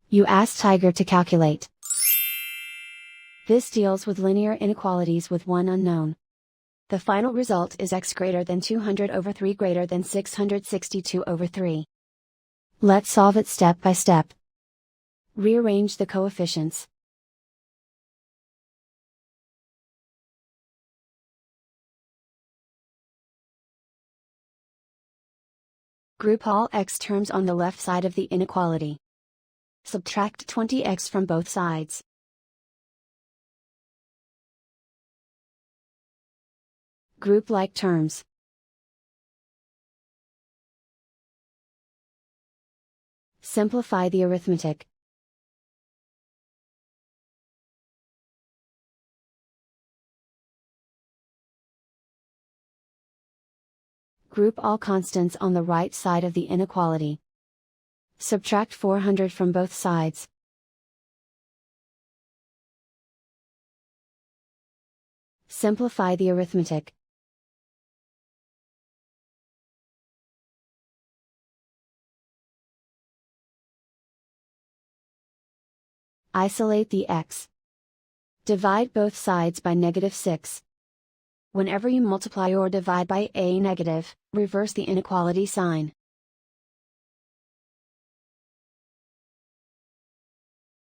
You ask Tiger to calculate. This deals with linear inequalities with one unknown. The final result is x greater than 200 over 3 greater than 662 over 3. Let's solve it step by step. Rearrange the coefficients. Group all x terms on the left side of the inequality. Subtract 20x from both sides. Group like terms. Simplify the arithmetic. Group all constants on the right side of the inequality. Subtract 400 from both sides. Simplify the arithmetic. Isolate the x. Divide both sides by -6. Whenever you multiply or divide by a negative, reverse the inequality sign.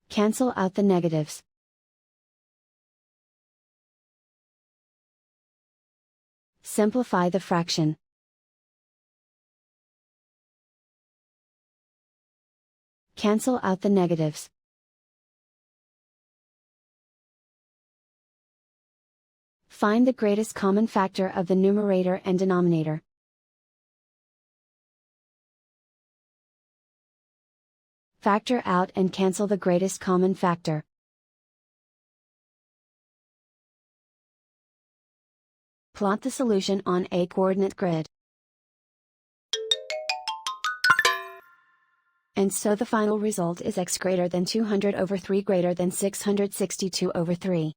Cancel out the negatives. Simplify the fraction. Cancel out the negatives. Find the greatest common factor of the numerator and denominator. Factor out and cancel the greatest common factor. Plot the solution on a coordinate grid. And so the final result is x greater than 200 over 3 greater than 662 over 3.